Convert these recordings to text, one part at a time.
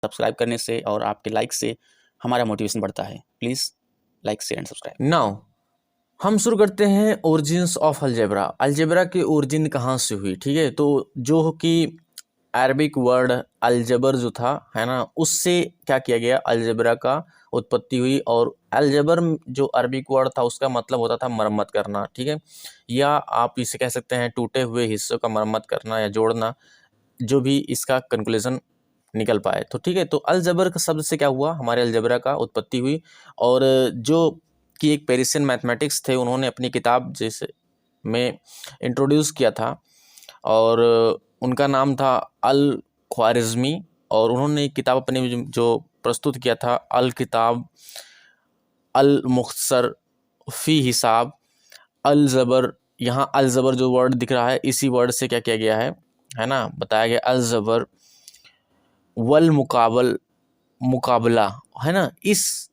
Subscribe करने से और आपके लाइक से हमारा मोटिवेशन बढ़ता है। Please like share and subscribe. Now हम शुरू करते हैं ओरिजिन्स ऑफ अलजेब्रा। अलजेब्रा की ओरिजिन कहाँ से हुई, ठीक है। तो जो कि अरबिक वर्ड अलजबर जो था, है ना, उससे क्या किया गया, अलजेब्रा का उत्पत्ति हुई। और अलजबर जो अरबिक वर्ड था उसका मतलब होता था मरम्मत करना, ठीक है, या आप इसे कह सकते हैं टूटे हुए हिस्सों का मरम्मत करना या जोड़ना, जो भी इसका कंक्लूजन निकल पाए। तो ठीक है, तो अलजबर का शब्द से क्या हुआ, हमारे अलजबरा का उत्पत्ति हुई। और जो कि एक पेरिसियन मैथमेटिक्स थे, उन्होंने अपनी किताब जैसे में इंट्रोड्यूस किया था और उनका नाम था अल ख्वारिज़मी। और उन्होंने एक किताब अपने जो प्रस्तुत किया था, अल किताब अल मुख्तसर फ़ी हिसाब अल ज़बर। यहाँ अल ज़बर जो वर्ड दिख रहा है, इसी वर्ड से क्या किया गया है ना, बताया गया अल ज़बर वल मुकाबला, है ना, इस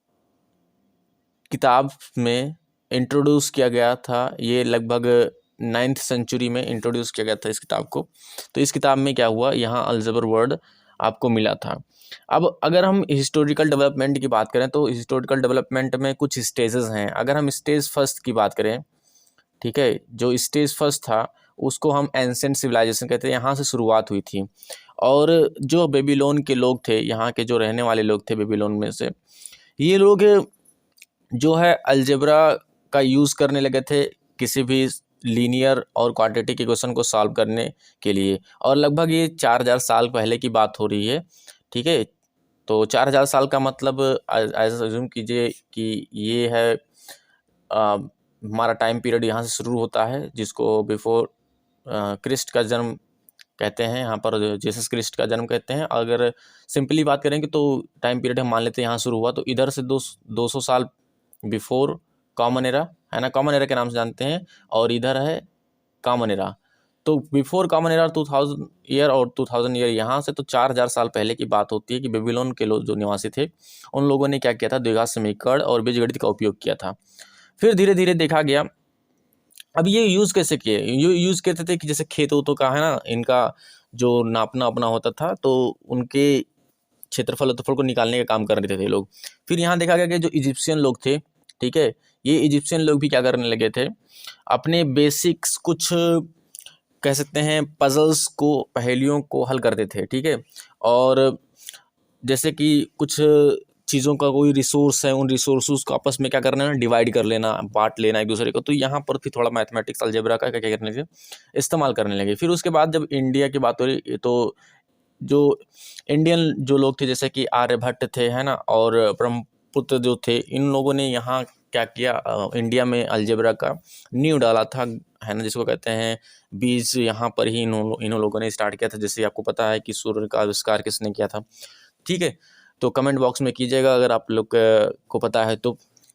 किताब में इंट्रोड्यूस किया गया था। ये लगभग 9th सेंचुरी में इंट्रोड्यूस किया गया था इस किताब को। तो इस किताब में क्या हुआ, यहाँ अलजबर वर्ड आपको मिला था। अब अगर हम हिस्टोरिकल डेवलपमेंट की बात करें तो हिस्टोरिकल डेवलपमेंट में कुछ स्टेजेस हैं। अगर हम स्टेज फर्स्ट की बात करें, ठीक है, जो स्टेज फर्स्ट था उसको हम एंसेंट सिविलाइजेशन कहते हैं, यहाँ से शुरुआत हुई थी। और जो बेबीलोन के लोग थे, यहाँ के जो रहने वाले लोग थे बेबीलोन में से, ये लोग जो है अलजेब्रा का यूज़ करने लगे थे किसी भी लीनियर और क्वाड्रेटिक इक्वेशन को सॉल्व करने के लिए। और लगभग ये 4000 साल पहले की बात हो रही है, ठीक है। तो 4000 साल का मतलब ऐसा अज्यूम कीजिए कि ये है हमारा टाइम पीरियड यहाँ से शुरू होता है, जिसको बिफोर क्रिस्ट का जन्म कहते हैं, यहाँ पर जीसस क्रिस्ट का जन्म कहते हैं। अगर सिंपली बात करेंगे तो टाइम पीरियड हम मान लेते हैं यहाँ शुरू हुआ, तो इधर से 200 साल बिफोर कॉमन एरा, है ना, कॉमन एरा के नाम से जानते हैं। और इधर है कॉमन एरा। तो बिफोर कॉमन एरा 2000 ईयर और 2000 ईयर यहाँ से तो 4000 साल पहले की बात होती है कि बेबीलोन के लोग जो निवासी थे, उन लोगों ने क्या किया था, द्विघात समीकरण और बीजगणित का उपयोग किया था। फिर धीरे धीरे देखा गया। अब ये यूज़ कैसे किए, यूज़ करते थे कि जैसे खेत वोतों का, है ना, इनका जो नापना अपना होता था, तो उनके क्षेत्रफल को निकालने का काम कर रहे थे लोग। फिर यहाँ देखा गया कि जो इजिप्शियन लोग थे, ठीक है, ये इजिप्शियन लोग भी क्या करने लगे थे, अपने बेसिक्स कुछ कह सकते हैं पजल्स को, पहेलियों को हल करते थे, ठीक है। और जैसे कि कुछ चीज़ों का कोई रिसोर्स है, उन रिसोर्स को आपस में क्या करना है, डिवाइड कर लेना, बांट लेना एक दूसरे को। तो यहाँ पर भी थोड़ा मैथमेटिक्स अलजेब्रा का क्या करने लगे, इस्तेमाल करने लगे। फिर उसके बाद जब इंडिया की बात हो रही, तो जो इंडियन जो लोग थे जैसे कि आर्यभट्ट थे, है ना, और ब्रह्मपुत्र जो थे, इन लोगों ने यहाँ क्या किया, इंडिया में अलजेब्रा का नींव डाला था, है ना, जिसको कहते हैं बीज। यहाँ पर ही इन लोगों ने स्टार्ट किया था। जैसे आपको पता है कि सूर्य का आविष्कार किसने किया था, ठीक है। तो कमेंट बॉक्स में कीजिएगा अगर आप लोग को पता है तो,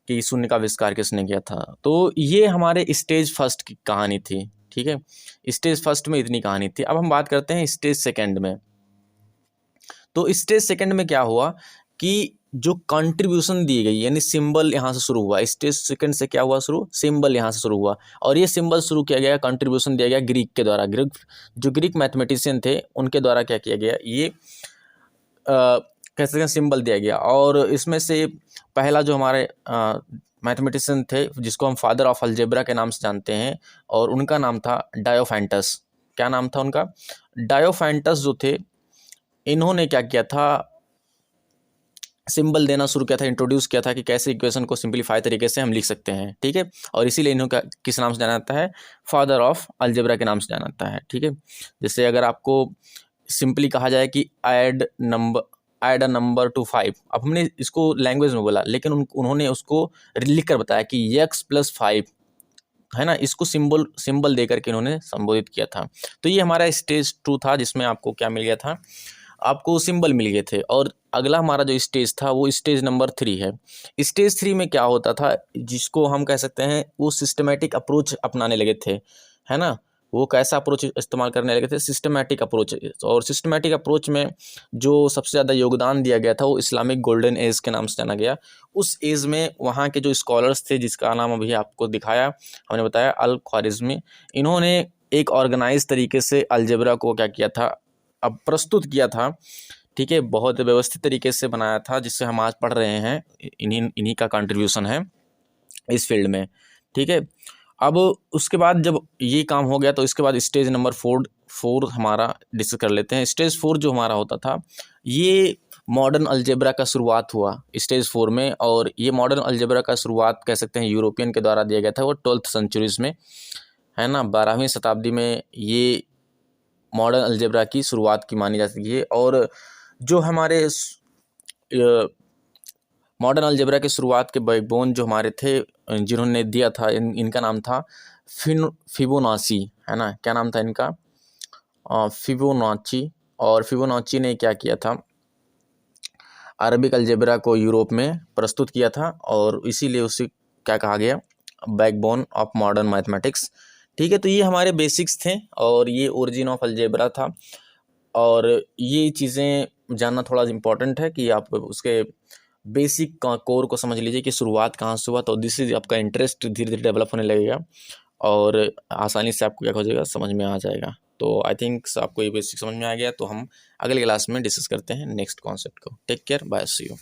कि शून्य का आविष्कार किसने किया था। तो ये हमारे स्टेज फर्स्ट की कहानी थी, ठीक है। स्टेज फर्स्ट में इतनी कहानी थी। अब हम बात करते हैं स्टेज सेकंड में। तो स्टेज सेकंड में क्या हुआ कि जो कंट्रीब्यूशन दी गई, यानी सिंबल यहाँ से शुरू हुआ। स्टेज सेकंड से क्या हुआ शुरू, सिंबल यहाँ से शुरू हुआ। और ये सिंबल शुरू किया गया, कंट्रीब्यूशन दिया गया ग्रीक के द्वारा। ग्रीक मैथमेटिशियन थे, उनके द्वारा क्या किया गया, ये कह सकते हैं सिंबल दिया गया। और इसमें से पहला जो हमारे मैथमेटिशियन थे, जिसको हम फादर ऑफ अलजेब्रा के नाम से जानते हैं, और उनका नाम था डायोफेंटस। क्या नाम था उनका, डायोफेंटस जो थे, इन्होंने क्या किया था, सिंबल देना शुरू किया था, इंट्रोड्यूस किया था कि कैसे इक्वेशन को सिंपलीफाई तरीके से हम लिख सकते हैं, ठीक है। और इसीलिए इन्हों का किस नाम से जाना जाता है, फादर ऑफ अलजेब्रा के नाम से जाना जाता है, ठीक है। जैसे अगर आपको सिंपली कहा जाए कि ऐड अ नंबर टू 5, अब हमने इसको लैंग्वेज में बोला, लेकिन उन्होंने उसको लिख कर बताया कि x+5, है ना, इसको सिंबल दे करके इन्होंने संबोधित किया था। तो ये हमारा स्टेज 2 था, जिसमें आपको क्या मिल गया था, आपको सिंबल मिल गए थे। और अगला हमारा जो स्टेज था वो स्टेज नंबर 3 है। स्टेज 3 में क्या होता था, जिसको हम कह सकते हैं वो सिस्टमेटिक अप्रोच अपनाने लगे थे, है ना। वो कैसा अप्रोच इस्तेमाल करने लगे थे, सिस्टमेटिक अप्रोच। और सिस्टमेटिक अप्रोच में जो सबसे ज़्यादा योगदान दिया गया था वो इस्लामिक गोल्डन एज के नाम से जाना गया। उस एज में वहाँ के जो स्कॉलर्स थे, जिसका नाम अभी आपको दिखाया, हमने बताया अल ख्वारिज़मी, इन्होंने एक ऑर्गेनाइज तरीके से अलजेब्रा को क्या किया था, अब प्रस्तुत किया था, ठीक है, बहुत व्यवस्थित तरीके से बनाया था, जिससे हम आज पढ़ रहे हैं। इन्हीं का कंट्रीब्यूशन है इस फील्ड में। ठीक है, अब उसके बाद जब ये काम हो गया तो इसके बाद स्टेज नंबर 4 हमारा डिस्कस कर लेते हैं। स्टेज 4 जो हमारा होता था, ये मॉडर्न अलजेब्रा का शुरुआत हुआ स्टेज 4 में। और ये मॉडर्न अलजेब्रा का शुरुआत कह सकते हैं यूरोपियन के द्वारा दिया गया था, वो 12th सेंचुरीज में, है ना, 12वीं शताब्दी में ये मॉडर्न अलजेब्रा की शुरुआत की मानी जाती है। और जो हमारे मॉडर्न अलजेब्रा की शुरुआत के बैकबोन जो हमारे थे, जिन्होंने दिया था, इनका नाम था फिबोनाची, है ना, क्या नाम था इनका, फिबोनाची। और फिबोनाची ने क्या किया था, अरबिक अलजेब्रा को यूरोप में प्रस्तुत किया था, और इसीलिए उसे क्या कहा गया, बैकबोन ऑफ मॉडर्न मैथमेटिक्स। ठीक है, तो ये हमारे बेसिक्स थे और ये ओरिजिन ऑफ अलजेब्रा था। और ये चीज़ें जानना थोड़ा इम्पोर्टेंट है कि आप उसके बेसिक कोर को समझ लीजिए कि शुरुआत कहाँ से हुआ, तो दिस इज आपका इंटरेस्ट धीरे धीरे डेवलप होने लगेगा और आसानी से आपको क्या हो जाएगा, समझ में आ जाएगा। तो आई थिंक आपको ये बेसिक समझ में आ गया, तो हम अगले क्लास में डिस्कस करते हैं नेक्स्ट कॉन्सेप्ट को। Take care, bye, see you.